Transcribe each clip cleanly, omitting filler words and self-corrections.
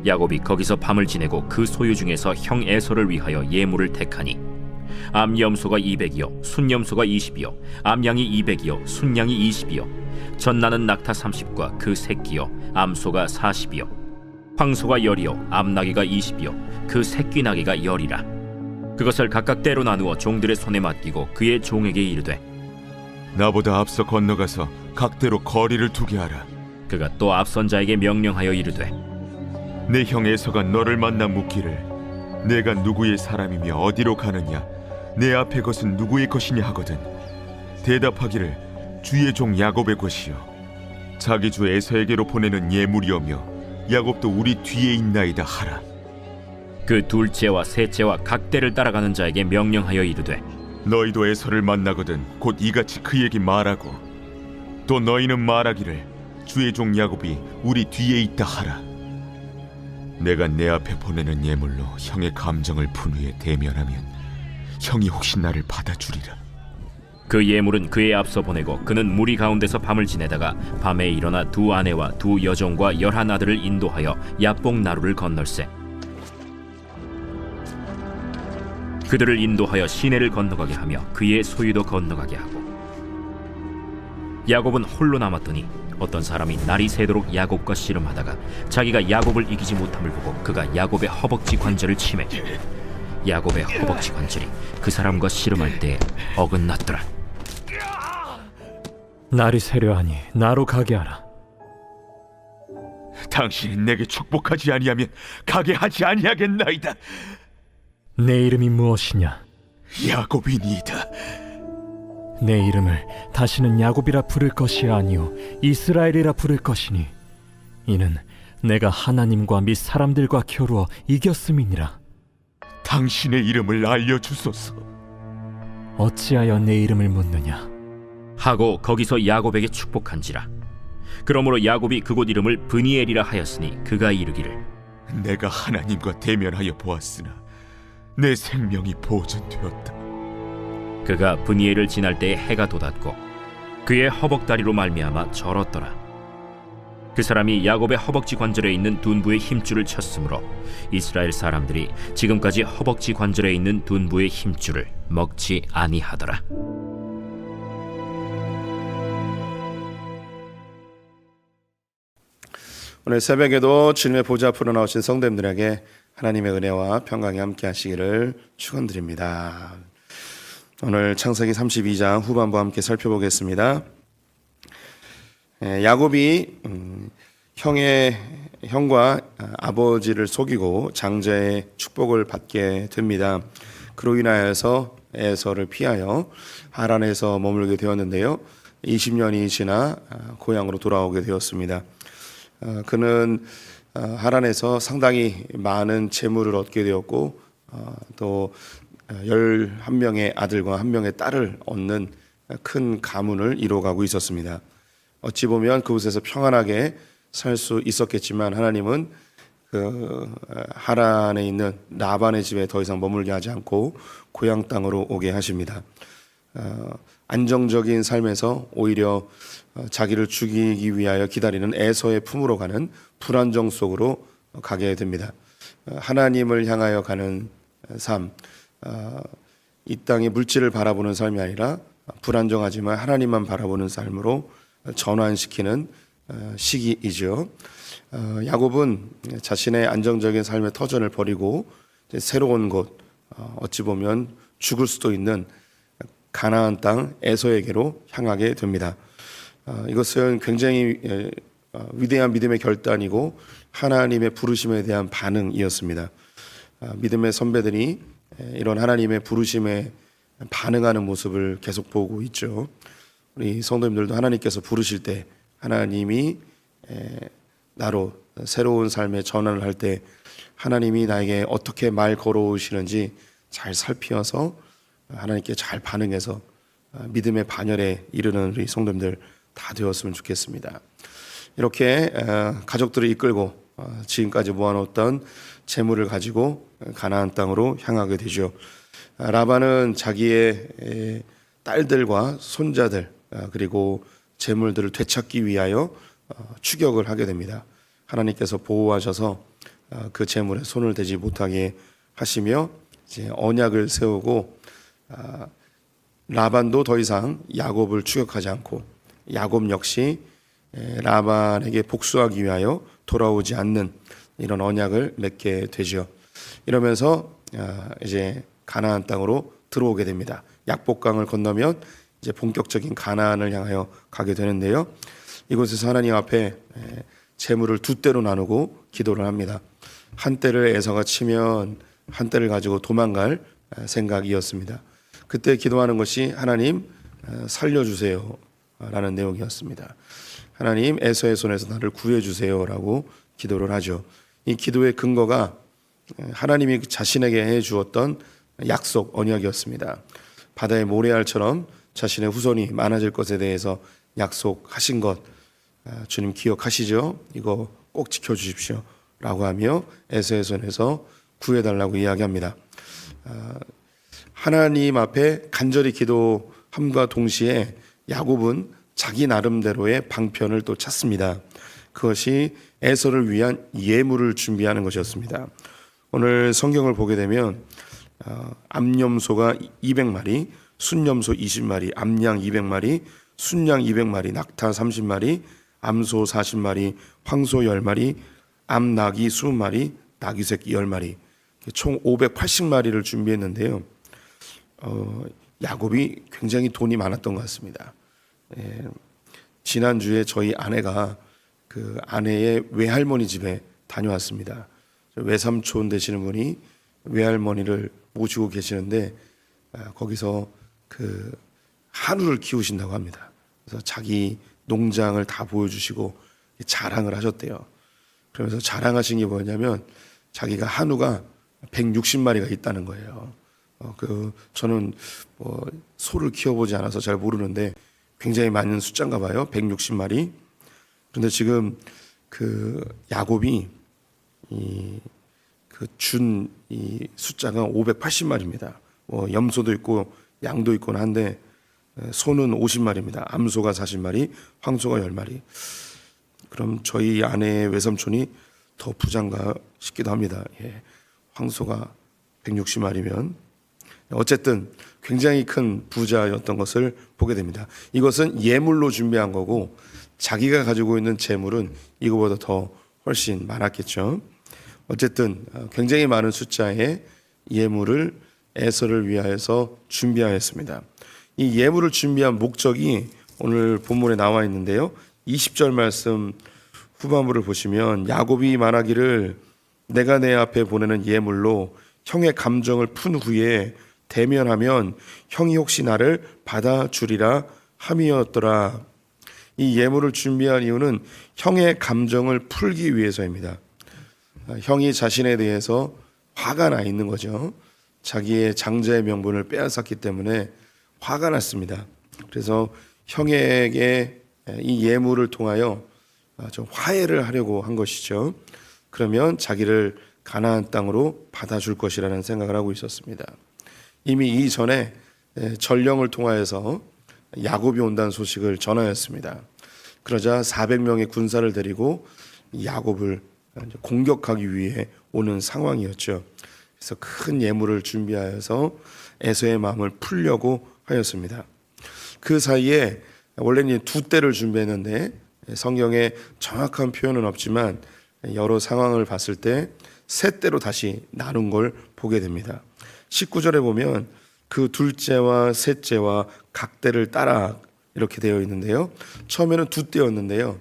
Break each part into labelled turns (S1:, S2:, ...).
S1: 야곱이 거기서 밤을 지내고 그 소유 중에서 형 에서를 위하여 예물을 택하니 암염소가 200이요 순염소가 20이요 암양이 200이요 순양이 20이요 젖나는 낙타 30과 그 새끼요 암소가 40이요 황소가 10이요 암나귀가 20이요 그 새끼 나귀가 10이라. 그것을 각각 때로 나누어 종들의 손에 맡기고 그의 종에게 이르되
S2: 나보다 앞서 건너가서 각대로 거리를 두게 하라.
S1: 그가 또 앞선 자에게 명령하여 이르되
S2: 내 형 에서가 너를 만나 묻기를 내가 누구의 사람이며 어디로 가느냐 내 앞에 것은 누구의 것이냐 하거든 대답하기를 주의 종 야곱의 것이요 자기 주 에서에게로 보내는 예물이오며 야곱도 우리 뒤에 있나이다 하라.
S1: 그 둘째와 셋째와 각대를 따라가는 자에게 명령하여 이르되
S2: 너희도 에서를 만나거든 곧 이같이 그에게 말하고 또 너희는 말하기를 주의 종 야곱이 우리 뒤에 있다 하라. 내가 내 앞에 보내는 예물로 형의 감정을 푼 후에 대면하면 형이 혹시 나를 받아주리라.
S1: 그 예물은 그의 앞서 보내고 그는 무리 가운데서 밤을 지내다가 밤에 일어나 두 아내와 두 여종과 11 아들을 인도하여 야복 나루를 건널세. 그들을 인도하여 시내를 건너가게 하며 그의 소유도 건너가게 하고 야곱은 홀로 남았더니 어떤 사람이 날이 새도록 야곱과 씨름하다가 자기가 야곱을 이기지 못함을 보고 그가 야곱의 허벅지 관절을 치매 야곱의 허벅지 관절이 그 사람과 씨름할 때에 어긋났더라.
S3: 날이 새려하니 나로 가게 하라.
S2: 당신이 내게 축복하지 아니하면 가게 하지 아니하겠나이다.
S3: 내 이름이 무엇이냐?
S2: 야곱이니이다.
S3: 내 이름을 다시는 야곱이라 부를 것이 아니요 이스라엘이라 부를 것이니 이는 내가 하나님과 및 사람들과 겨루어 이겼음이니라.
S2: 당신의 이름을 알려주소서.
S3: 어찌하여 내 이름을 묻느냐?
S1: 하고 거기서 야곱에게 축복한지라. 그러므로 야곱이 그곳 이름을 브니엘이라 하였으니 그가 이르기를
S2: 내가 하나님과 대면하여 보았으나 내 생명이 보존되었다.
S1: 그가 브니엘을 지날 때에 해가 돋았고 그의 허벅다리로 말미암아 절었더라. 그 사람이 야곱의 허벅지 관절에 있는 둔부의 힘줄을 쳤으므로 이스라엘 사람들이 지금까지 허벅지 관절에 있는 둔부의 힘줄을 먹지 아니하더라.
S4: 오늘 새벽에도 주님의 보좌 앞으로 나오신 성도님들에게 하나님의 은혜와 평강이 함께 하시기를 축원드립니다. 오늘 창세기 32장 후반부 함께 살펴보겠습니다. 야곱이 형과 아버지를 속이고 장자의 축복을 받게 됩니다. 그로 인하여서 에서를 피하여 하란에서 머물게 되었는데요. 20년이 지나 고향으로 돌아오게 되었습니다. 그는 하란에서 상당히 많은 재물을 얻게 되었고 또 11명의 아들과 1명의 딸을 얻는 큰 가문을 이루어가고 있었습니다. 어찌 보면 그곳에서 평안하게 살 수 있었겠지만 하나님은 그 하란에 있는 라반의 집에 더 이상 머물게 하지 않고 고향 땅으로 오게 하십니다. 안정적인 삶에서 오히려 자기를 죽이기 위하여 기다리는 에서의 품으로 가는 불안정 속으로 가게 됩니다. 하나님을 향하여 가는 삶, 이 땅의 물질을 바라보는 삶이 아니라 불안정하지만 하나님만 바라보는 삶으로 전환시키는 시기이죠. 야곱은 자신의 안정적인 삶의 터전을 버리고 새로운 곳, 어찌 보면 죽을 수도 있는 가나안 땅 에서에게로 향하게 됩니다. 이것은 굉장히 위대한 믿음의 결단이고 하나님의 부르심에 대한 반응이었습니다. 믿음의 선배들이 이런 하나님의 부르심에 반응하는 모습을 계속 보고 있죠. 우리 성도님들도 하나님께서 부르실 때 하나님이 나로 새로운 삶의 전환을 할 때 하나님이 나에게 어떻게 말 걸어오시는지 잘 살피어서 하나님께 잘 반응해서 믿음의 반열에 이르는 우리 성도님들 다 되었으면 좋겠습니다. 이렇게 가족들을 이끌고 지금까지 모아놓았던 재물을 가지고 가나안 땅으로 향하게 되죠. 라반은 자기의 딸들과 손자들 그리고 재물들을 되찾기 위하여 추격을 하게 됩니다. 하나님께서 보호하셔서 그 재물에 손을 대지 못하게 하시며 이제 언약을 세우고 라반도 더 이상 야곱을 추격하지 않고 야곱 역시 라반에게 복수하기 위하여 돌아오지 않는 이런 언약을 맺게 되죠. 이러면서 이제 가나안 땅으로 들어오게 됩니다. 약복강을 건너면 이제 본격적인 가나안을 향하여 가게 되는데요. 이곳에서 하나님 앞에 재물을 두 때로 나누고 기도를 합니다. 한 때를 에서가 치면 한 때를 가지고 도망갈 생각이었습니다. 그때 기도하는 것이 하나님 살려주세요 라는 내용이었습니다. 하나님 에서의 손에서 나를 구해주세요 라고 기도를 하죠. 이 기도의 근거가 하나님이 자신에게 해주었던 약속 언약이었습니다. 바다의 모래알처럼 자신의 후손이 많아질 것에 대해서 약속하신 것 주님 기억하시죠? 이거 꼭 지켜주십시오 라고 하며 에서의 손에서 구해달라고 이야기합니다. 하나님 앞에 간절히 기도함과 동시에 야곱은 자기 나름대로의 방편을 또 찾습니다. 그것이 에서를 위한 예물을 준비하는 것이었습니다. 오늘 성경을 보게 되면 암염소가 200마리, 순염소 20마리, 암양 200마리, 순양 200마리, 낙타 30마리, 암소 40마리, 황소 10마리, 암나귀 20마리, 나귀 새끼 10마리, 총 580마리를 준비했는데요. 야곱이 굉장히 돈이 많았던 것 같습니다. 지난주에 저희 아내가 그 아내의 외할머니 집에 다녀왔습니다. 외삼촌 되시는 분이 외할머니를 모시고 계시는데 거기서 그 한우를 키우신다고 합니다. 그래서 자기 농장을 다 보여주시고 자랑을 하셨대요. 그러면서 자랑하신 게 뭐냐면 자기가 한우가 160마리가 있다는 거예요. 저는 소를 키워보지 않아서 잘 모르는데 굉장히 많은 숫자인가 봐요. 160마리. 그런데 지금 그 야곱이 준 이 숫자가 580마리입니다. 염소도 있고 양도 있곤 한데 소는 50마리입니다. 암소가 40마리, 황소가 10마리. 그럼 저희 아내의 외삼촌이 더 부자인가 싶기도 합니다. 황소가 160마리면 어쨌든 굉장히 큰 부자였던 것을 보게 됩니다. 이것은 예물로 준비한 거고 자기가 가지고 있는 재물은 이거보다 더 훨씬 많았겠죠. 어쨌든 굉장히 많은 숫자의 예물을 에서를 위하여서 준비하였습니다. 이 예물을 준비한 목적이 오늘 본문에 나와 있는데요. 20절 말씀 후반부를 보시면 야곱이 말하기를 내가 내 앞에 보내는 예물로 형의 감정을 푼 후에 대면하면 형이 혹시 나를 받아주리라 함이었더라. 이 예물을 준비한 이유는 형의 감정을 풀기 위해서입니다. 형이 자신에 대해서 화가 나 있는 거죠. 자기의 장자의 명분을 빼앗았기 때문에 화가 났습니다. 그래서 형에게 이 예물을 통하여 좀 화해를 하려고 한 것이죠. 그러면 자기를 가나안 땅으로 받아줄 것이라는 생각을 하고 있었습니다. 이미 이전에 전령을 통하여서 야곱이 온다는 소식을 전하였습니다. 그러자 400명의 군사를 데리고 야곱을 공격하기 위해 오는 상황이었죠. 그래서 큰 예물을 준비하여서 에서의 마음을 풀려고 하였습니다. 그 사이에 원래는 두 때를 준비했는데 성경에 정확한 표현은 없지만 여러 상황을 봤을 때 세 때로 다시 나눈 걸 보게 됩니다. 19절에 보면 그 둘째와 셋째와 각 때를 따라 이렇게 되어 있는데요. 처음에는 두 때였는데요.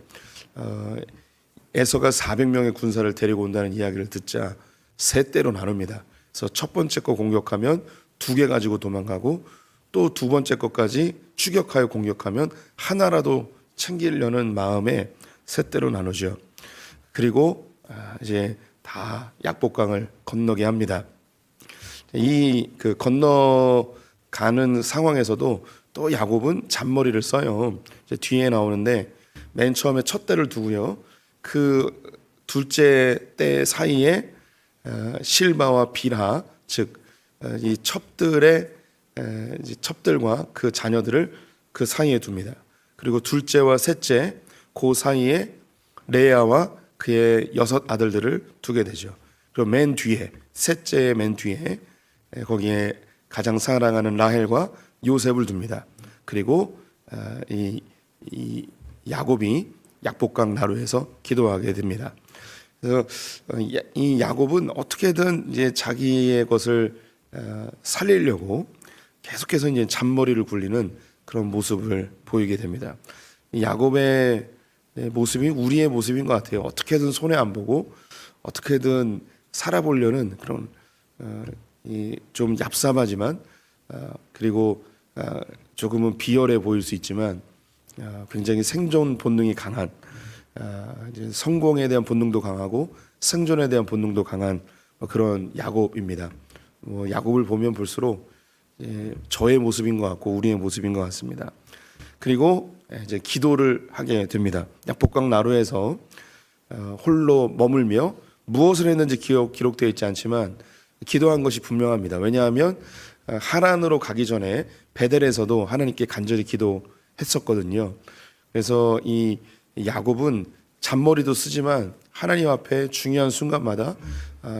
S4: 에서가 400명의 군사를 데리고 온다는 이야기를 듣자 세 때로 나눕니다. 그래서 첫 번째 거 공격하면 2개 가지고 도망가고 또 두 번째 것까지 추격하여 공격하면 하나라도 챙기려는 마음에 세 때로 나누죠. 그리고 이제 다 약복강을 건너게 합니다. 이 건너가는 상황에서도 또 야곱은 잔머리를 써요. 이제 뒤에 나오는데 맨 처음에 첫 때를 두고요. 그 둘째 때 사이에 실바와 빌하, 즉 이 첩들과 그 자녀들을 그 사이에 둡니다. 그리고 둘째와 셋째 그 사이에 레아와 그의 6 아들들을 두게 되죠. 그리고 맨 뒤에 셋째 맨 뒤에 거기에 가장 사랑하는 라헬과 요셉을 둡니다. 그리고 이 야곱이 약복강 나루에서 기도하게 됩니다. 그래서 이 야곱은 어떻게든 이제 자기의 것을 살리려고 계속해서 이제 잔머리를 굴리는 그런 모습을 보이게 됩니다. 이 야곱의 모습이 우리의 모습인 것 같아요. 어떻게든 손해 안 보고 어떻게든 살아보려는 그런 좀 얍삽하지만 그리고 조금은 비열해 보일 수 있지만 굉장히 생존 본능이 강한 이제 성공에 대한 본능도 강하고 생존에 대한 본능도 강한 그런 야곱입니다. 야곱을 보면 볼수록 저의 모습인 것 같고 우리의 모습인 것 같습니다. 그리고 이제 기도를 하게 됩니다. 약복강 나루에서 홀로 머물며 무엇을 했는지 기록되어 있지 않지만 기도한 것이 분명합니다. 왜냐하면 하란으로 가기 전에 베델에서도 하나님께 간절히 기도했었거든요. 그래서 이 야곱은 잔머리도 쓰지만 하나님 앞에 중요한 순간마다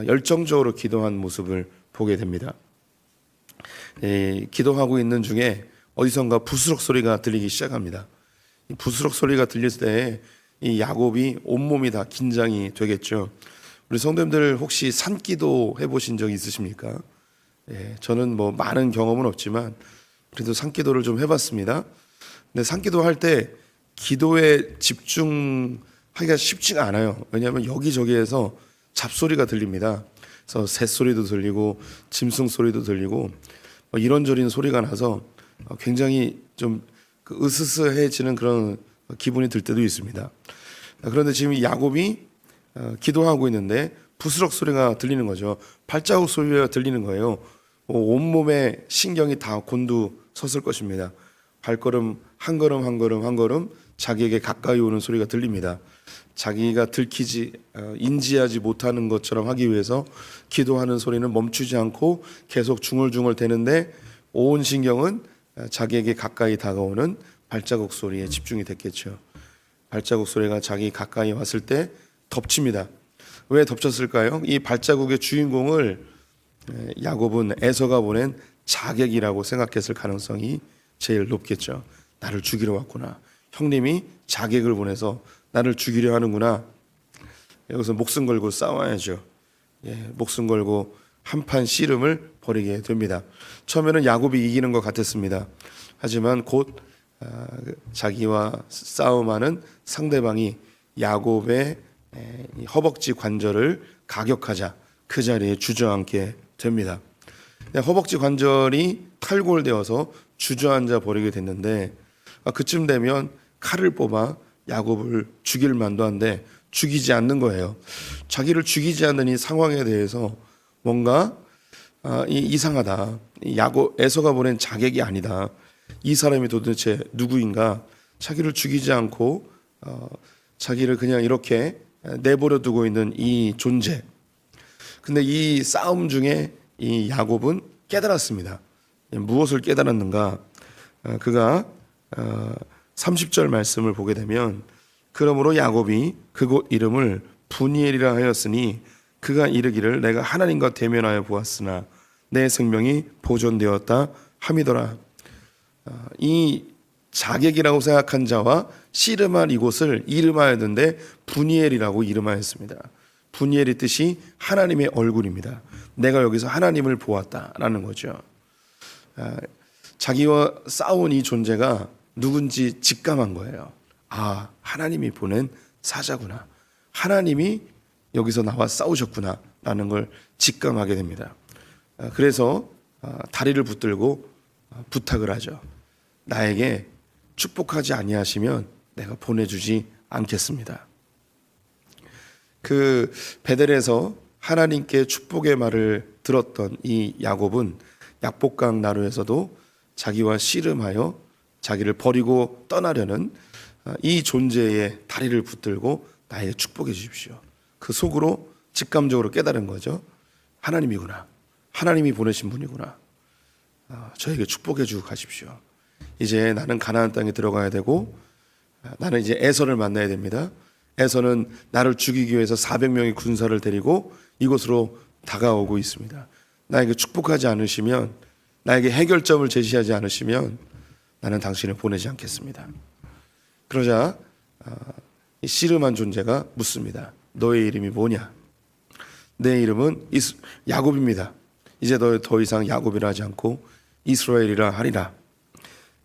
S4: 열정적으로 기도한 모습을 보게 됩니다. 기도하고 있는 중에 어디선가 부스럭 소리가 들리기 시작합니다. 이 부스럭 소리가 들릴 때 이 야곱이 온몸이 다 긴장이 되겠죠. 우리 성도님들 혹시 산기도 해보신 적 있으십니까? 저는 뭐 많은 경험은 없지만 그래도 산기도를 좀 해봤습니다. 근데 산기도 할 때 기도에 집중하기가 쉽지가 않아요. 왜냐하면 여기저기에서 잡소리가 들립니다. 그래서 새 소리도 들리고 짐승 소리도 들리고 이런저런 소리가 나서 굉장히 좀 으스스해지는 그런 기분이 들 때도 있습니다. 그런데 지금 야곱이 기도하고 있는데 부스럭 소리가 들리는 거죠. 발자국 소리가 들리는 거예요. 온몸에 신경이 다 곤두섰을 것입니다. 발걸음 한 걸음 한 걸음 한 걸음 자기에게 가까이 오는 소리가 들립니다. 자기가 들키지 인지하지 못하는 것처럼 하기 위해서 기도하는 소리는 멈추지 않고 계속 중얼중얼 대는데 온 신경은 자기에게 가까이 다가오는 발자국 소리에 집중이 됐겠죠. 발자국 소리가 자기 가까이 왔을 때 덮칩니다. 왜 덮쳤을까요? 이 발자국의 주인공을 야곱은 에서가 보낸 자객이라고 생각했을 가능성이 제일 높겠죠. 나를 죽이러 왔구나. 형님이 자객을 보내서 나를 죽이려 하는구나. 여기서 목숨 걸고 싸워야죠. 목숨 걸고 한판 씨름을 벌이게 됩니다. 처음에는 야곱이 이기는 것 같았습니다. 하지만 곧 자기와 싸움하는 상대방이 야곱의 허벅지 관절을 가격하자 그 자리에 주저앉게 됩니다. 허벅지 관절이 탈골되어서 주저앉아 버리게 됐는데 그쯤 되면 칼을 뽑아 야곱을 죽일 만도 한데 죽이지 않는 거예요. 자기를 죽이지 않는 이 상황에 대해서 뭔가 이상하다. 에서가 보낸 자객이 아니다. 이 사람이 도대체 누구인가? 자기를 죽이지 않고 자기를 그냥 이렇게 내버려 두고 있는 이 존재. 근데 이 싸움 중에 이 야곱은 깨달았습니다. 무엇을 깨달았는가? 그가 30절 말씀을 보게 되면 그러므로 야곱이 그곳 이름을 분이엘이라 하였으니 그가 이르기를 내가 하나님과 대면하여 보았으나 내 생명이 보존되었다 함이더라. 이 자객이라고 생각한 자와 씨름한 이곳을 이름하였는데 분이엘이라고 이름하였습니다. 분이엘의 뜻이 하나님의 얼굴입니다. 내가 여기서 하나님을 보았다라는 거죠. 자기와 싸운 이 존재가 누군지 직감한 거예요. 하나님이 보낸 사자구나. 하나님이 여기서 나와 싸우셨구나 라는 걸 직감하게 됩니다. 그래서 다리를 붙들고 부탁을 하죠. 나에게 축복하지 아니하시면 내가 보내주지 않겠습니다. 그 베델에서 하나님께 축복의 말을 들었던 이 야곱은 약복강 나루에서도 자기와 씨름하여 자기를 버리고 떠나려는 이 존재의 다리를 붙들고 나에게 축복해 주십시오. 그 속으로 직감적으로 깨달은 거죠. 하나님이구나. 하나님이 보내신 분이구나. 저에게 축복해 주고 가십시오. 이제 나는 가나안 땅에 들어가야 되고 나는 이제 에서를 만나야 됩니다. 에서는 나를 죽이기 위해서 400명의 군사를 데리고 이곳으로 다가오고 있습니다. 나에게 축복하지 않으시면, 나에게 해결점을 제시하지 않으시면 나는 당신을 보내지 않겠습니다. 그러자 이 씨름한 존재가 묻습니다. 너의 이름이 뭐냐? 내 이름은 야곱입니다. 이제 너 더 이상 야곱이라 하지 않고 이스라엘이라 하리라.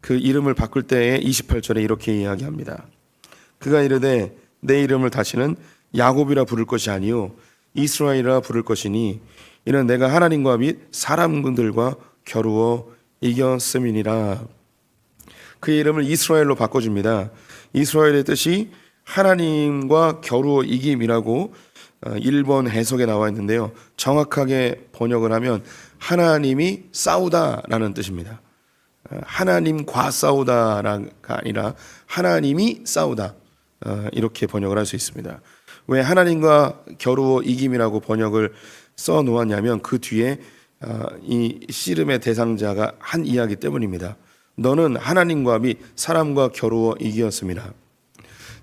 S4: 그 이름을 바꿀 때에 28절에 이렇게 이야기합니다. 그가 이르되 내 이름을 다시는 야곱이라 부를 것이 아니요 이스라엘이라 부를 것이니 이는 내가 하나님과 및 사람들과 겨루어 이겼음이니라. 그의 이름을 이스라엘로 바꿔줍니다. 이스라엘의 뜻이 하나님과 겨루어 이김이라고 1번 해석에 나와 있는데요. 정확하게 번역을 하면 하나님이 싸우다라는 뜻입니다. 하나님과 싸우다가 아니라 하나님이 싸우다, 이렇게 번역을 할 수 있습니다. 왜 하나님과 겨루어 이김이라고 번역을 써 놓았냐면 그 뒤에 이 씨름의 대상자가 한 이야기 때문입니다. 너는 하나님과 및 사람과 겨루어 이기었습니다.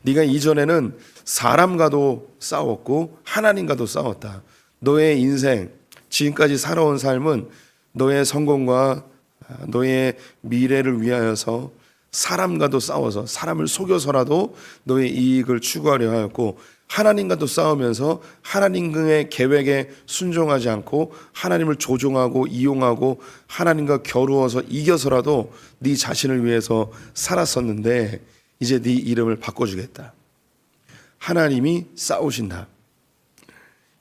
S4: 네가 이전에는 사람과도 싸웠고 하나님과도 싸웠다. 너의 인생, 지금까지 살아온 삶은 너의 성공과 너의 미래를 위하여서 사람과도 싸워서 사람을 속여서라도 너의 이익을 추구하려 하였고, 하나님과도 싸우면서 하나님의 계획에 순종하지 않고 하나님을 조종하고 이용하고 하나님과 겨루어서 이겨서라도 네 자신을 위해서 살았었는데 이제 네 이름을 바꿔주겠다. 하나님이 싸우신다.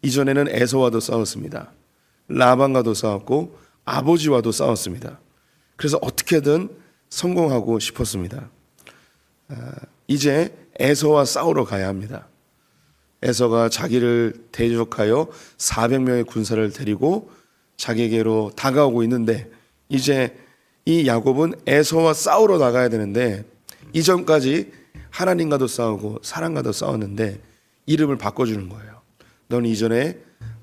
S4: 이전에는 에서와도 싸웠습니다. 라반과도 싸웠고 아버지와도 싸웠습니다. 그래서 어떻게든 성공하고 싶었습니다. 이제 에서와 싸우러 가야 합니다. 에서가 자기를 대적하여 400명의 군사를 데리고 자기에게로 다가오고 있는데, 이제 이 야곱은 에서와 싸우러 나가야 되는데 이전까지 하나님과도 싸우고 사람과도 싸웠는데 이름을 바꿔주는 거예요. 넌 이전에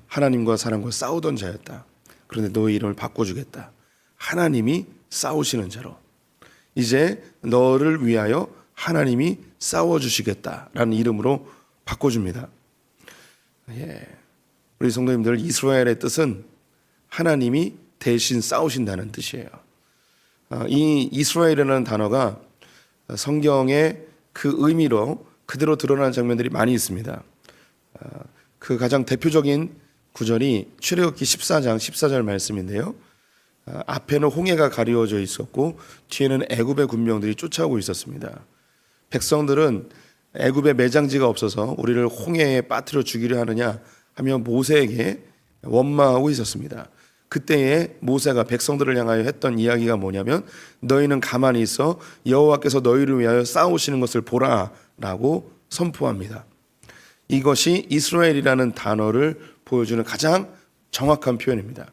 S4: 하나님과 사람과 싸우던 자였다. 그런데 너의 이름을 바꿔주겠다. 하나님이 싸우시는 자로. 이제 너를 위하여 하나님이 싸워주시겠다라는 이름으로 바꿔줍니다. 우리 성도님들, 이스라엘의 뜻은 하나님이 대신 싸우신다는 뜻이에요. 이 이스라엘이라는 단어가 성경에 그 의미로 그대로 드러나는 장면들이 많이 있습니다. 그 가장 대표적인 구절이 출애굽기 14장 14절 말씀인데요. 앞에는 홍해가 가리워져 있었고 뒤에는 애굽의 군병들이 쫓아오고 있었습니다. 백성들은 애굽에 매장지가 없어서 우리를 홍해에 빠뜨려 죽이려 하느냐 하며 모세에게 원망하고 있었습니다. 그때에 모세가 백성들을 향하여 했던 이야기가 뭐냐면 너희는 가만히 있어 여호와께서 너희를 위하여 싸우시는 것을 보라라고 선포합니다. 이것이 이스라엘이라는 단어를 보여주는 가장 정확한 표현입니다.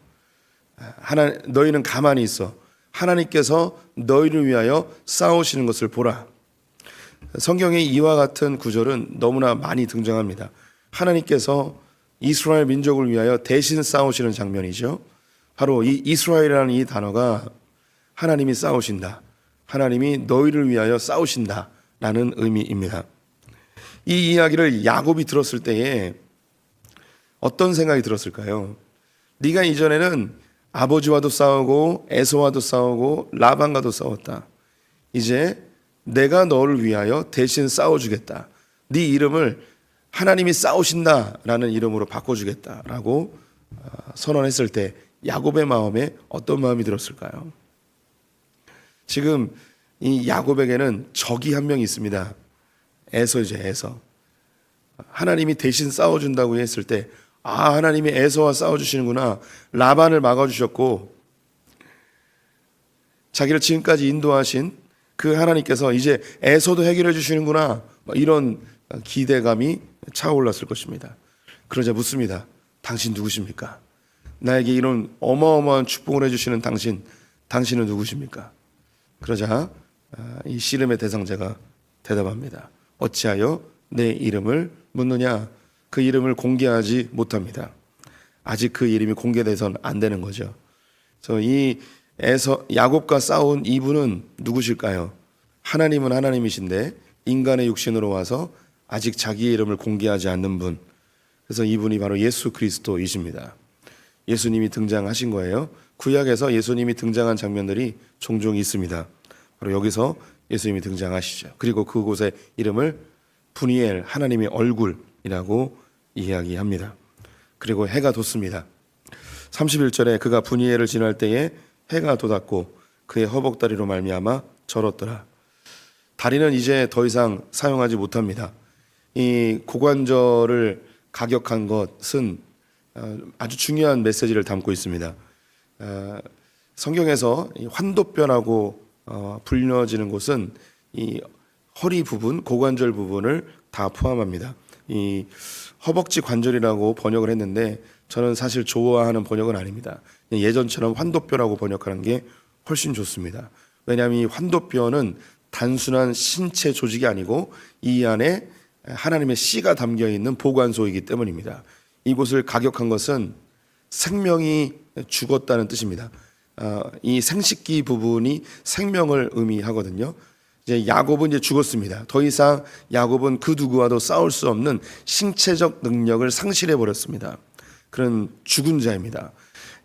S4: 너희는 가만히 있어 하나님께서 너희를 위하여 싸우시는 것을 보라. 성경에 이와 같은 구절은 너무나 많이 등장합니다. 하나님께서 이스라엘 민족을 위하여 대신 싸우시는 장면이죠. 바로 이 이스라엘이라는 이 단어가 하나님이 싸우신다, 하나님이 너희를 위하여 싸우신다라는 의미입니다. 이 이야기를 야곱이 들었을 때에 어떤 생각이 들었을까요? 네가 이전에는 아버지와도 싸우고 에서와도 싸우고 라반과도 싸웠다. 이제 내가 너를 위하여 대신 싸워주겠다. 네 이름을 하나님이 싸우신다라는 이름으로 바꿔주겠다라고 선언했을 때 야곱의 마음에 어떤 마음이 들었을까요? 지금 이 야곱에게는 적이 한 명 있습니다. 에서죠, 에서. 하나님이 대신 싸워준다고 했을 때, 하나님이 에서와 싸워주시는구나. 라반을 막아주셨고 자기를 지금까지 인도하신 그 하나님께서 이제 에서도 해결해 주시는구나, 이런 기대감이 차올랐을 것입니다. 그러자 묻습니다. 당신 누구십니까? 나에게 이런 어마어마한 축복을 해주시는 당신은 누구십니까? 그러자 이 씨름의 대상자가 대답합니다. 어찌하여 내 이름을 묻느냐? 그 이름을 공개하지 못합니다. 아직 그 이름이 공개돼서는 안 되는 거죠. 그래서 이 야곱과 싸운 이분은 누구실까요? 하나님은 하나님이신데 인간의 육신으로 와서 아직 자기의 이름을 공개하지 않는 분, 그래서 이분이 바로 예수 그리스도이십니다. 예수님이 등장하신 거예요. 구약에서 예수님이 등장한 장면들이 종종 있습니다. 바로 여기서 예수님이 등장하시죠. 그리고 그곳의 이름을 분이엘, 하나님의 얼굴이라고 이야기합니다. 그리고 해가 돋습니다. 31절에 그가 분이엘을 지날 때에 해가 돋았고 그의 허벅다리로 말미암아 절었더라. 다리는 이제 더 이상 사용하지 못합니다. 이 고관절을 가격한 것은 아주 중요한 메시지를 담고 있습니다. 성경에서 환도뼈라고 불려지는 곳은 이 허리 부분, 고관절 부분을 다 포함합니다. 이 허벅지 관절이라고 번역을 했는데 저는 사실 좋아하는 번역은 아닙니다. 예전처럼 환도뼈라고 번역하는 게 훨씬 좋습니다. 왜냐하면 이 환도뼈는 단순한 신체 조직이 아니고 이 안에 하나님의 씨가 담겨 있는 보관소이기 때문입니다. 이곳을 가격한 것은 생명이 죽었다는 뜻입니다. 이 생식기 부분이 생명을 의미하거든요. 이제 야곱은 이제 죽었습니다. 더 이상 야곱은 그 누구와도 싸울 수 없는 신체적 능력을 상실해 버렸습니다. 그런 죽은 자입니다.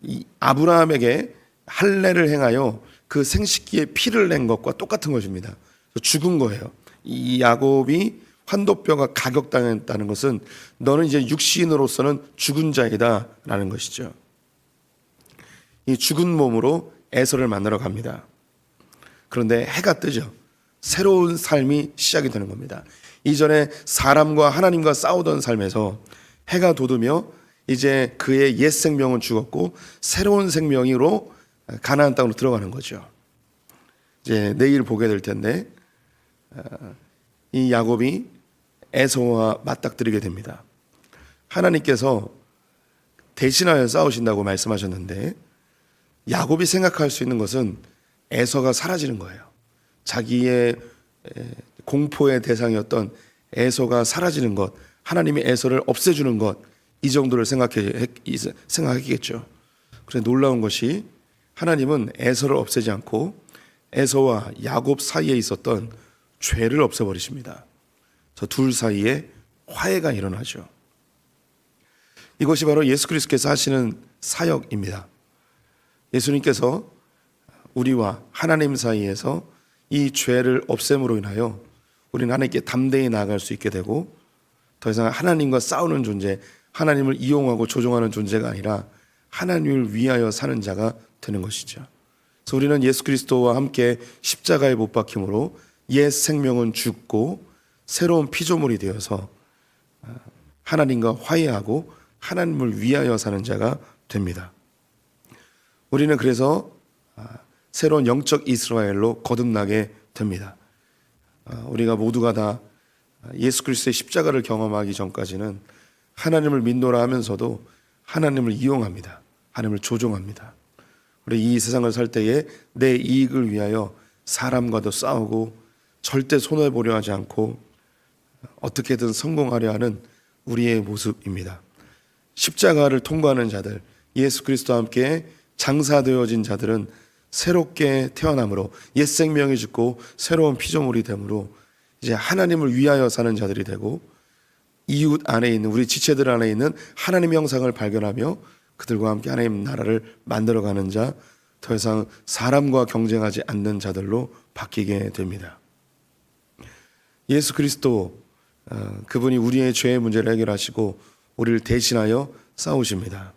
S4: 이 아브라함에게 할례를 행하여 그 생식기에 피를 낸 것과 똑같은 것입니다. 죽은 거예요. 이 야곱이 환도뼈가 가격당했다는 것은 너는 이제 육신으로서는 죽은 자이다라는 것이죠. 이 죽은 몸으로 에서를 만나러 갑니다. 그런데 해가 뜨죠. 새로운 삶이 시작이 되는 겁니다. 이전에 사람과 하나님과 싸우던 삶에서 해가 돋으며 이제 그의 옛 생명은 죽었고 새로운 생명으로 가나안 땅으로 들어가는 거죠. 이제 내일 보게 될 텐데 이 야곱이 에서와 맞닥뜨리게 됩니다. 하나님께서 대신하여 싸우신다고 말씀하셨는데 야곱이 생각할 수 있는 것은 에서가 사라지는 거예요. 자기의 공포의 대상이었던 에서가 사라지는 것, 하나님이 에서를 없애주는 것, 이 정도를 생각했겠죠. 그런데 놀라운 것이 하나님은 에서를 없애지 않고 에서와 야곱 사이에 있었던 죄를 없애버리십니다. 저 둘 사이에 화해가 일어나죠. 이것이 바로 예수 그리스도께서 하시는 사역입니다. 예수님께서 우리와 하나님 사이에서 이 죄를 없앰으로 인하여 우리는 하나님께 담대히 나아갈 수 있게 되고 더 이상 하나님과 싸우는 존재, 하나님을 이용하고 조종하는 존재가 아니라 하나님을 위하여 사는 자가 되는 것이죠. 그래서 우리는 예수 그리스도와 함께 십자가에 못 박힘으로 옛 생명은 죽고 새로운 피조물이 되어서 하나님과 화해하고 하나님을 위하여 사는 자가 됩니다. 우리는 그래서 새로운 영적 이스라엘로 거듭나게 됩니다. 우리가 모두가 다 예수 그리스도의 십자가를 경험하기 전까지는 하나님을 믿노라 하면서도 하나님을 이용합니다. 하나님을 조종합니다. 우리 이 세상을 살 때에 내 이익을 위하여 사람과도 싸우고 절대 손해보려 하지 않고 어떻게든 성공하려 하는 우리의 모습입니다. 십자가를 통과하는 자들, 예수 그리스도와 함께 장사되어진 자들은 새롭게 태어남으로 옛 생명이 죽고 새로운 피조물이 되므로 이제 하나님을 위하여 사는 자들이 되고 이웃 안에 있는 우리 지체들 안에 있는 하나님의 형상을 발견하며 그들과 함께 하나님 나라를 만들어가는 자, 더 이상 사람과 경쟁하지 않는 자들로 바뀌게 됩니다. 예수 그리스도 그분이 우리의 죄의 문제를 해결하시고 우리를 대신하여 싸우십니다.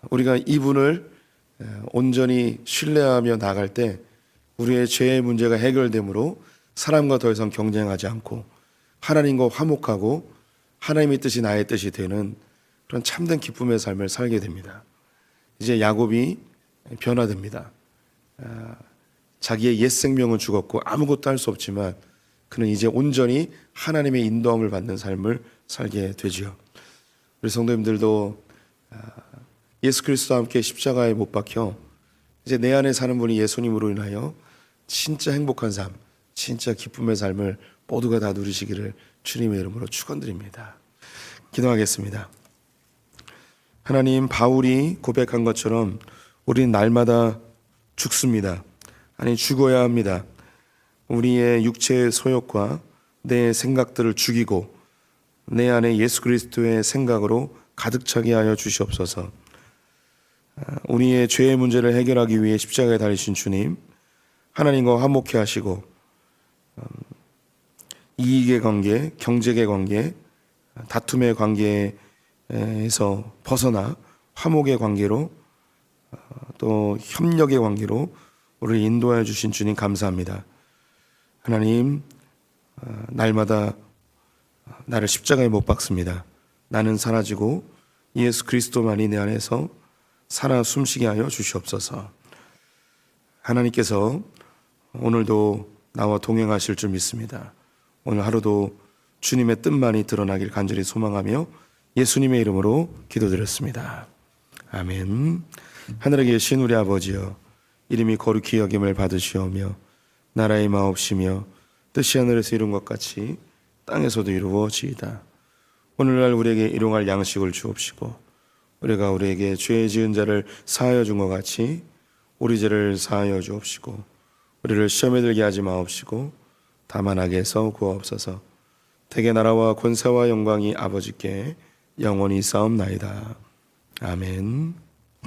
S4: 우리가 이분을 온전히 신뢰하며 나갈 때 우리의 죄의 문제가 해결되므로 사람과 더 이상 경쟁하지 않고 하나님과 화목하고 하나님의 뜻이 나의 뜻이 되는 그런 참된 기쁨의 삶을 살게 됩니다. 이제 야곱이 변화됩니다. 자기의 옛 생명은 죽었고 아무것도 할 수 없지만 그는 이제 온전히 하나님의 인도함을 받는 삶을 살게 되지요. 우리 성도님들도 예수 그리스도와 함께 십자가에 못 박혀 이제 내 안에 사는 분이 예수님으로 인하여 진짜 행복한 삶, 진짜 기쁨의 삶을 모두가 다 누리시기를 주님의 이름으로 축원드립니다. 기도하겠습니다. 하나님, 바울이 고백한 것처럼 우리는 날마다 죽습니다. 아니 죽어야 합니다. 우리의 육체의 소욕과 내 생각들을 죽이고 내 안에 예수 그리스도의 생각으로 가득 차게 하여 주시옵소서. 우리의 죄의 문제를 해결하기 위해 십자가에 달리신 주님, 하나님과 화목케 하시고 이익의 관계, 경쟁의 관계, 다툼의 관계에서 벗어나 화목의 관계로 또 협력의 관계로 우리를 인도하여 주신 주님 감사합니다. 하나님, 날마다 나를 십자가에 못 박습니다. 나는 사라지고 예수 그리스도만이 내 안에서 살아 숨쉬게 하여 주시옵소서. 하나님께서 오늘도 나와 동행하실 줄 믿습니다. 오늘 하루도 주님의 뜻만이 드러나길 간절히 소망하며 예수님의 이름으로 기도드렸습니다. 아멘. 하늘에 계신 우리 아버지여, 이름이 거룩히 여김을 받으시오며 나라의 마옵시며 뜻이 하늘에서 이룬 것 같이 땅에서도 이루어지이다. 오늘날 우리에게 일용할 양식을 주옵시고 우리가 우리에게 죄 지은 자를 사하여 준 것 같이 우리 죄를 사하여 주옵시고 우리를 시험에 들게 하지 마옵시고 다만 악에서 구하옵소서. 대개 나라와 권세와 영광이 아버지께 영원히 싸움나이다. 아멘.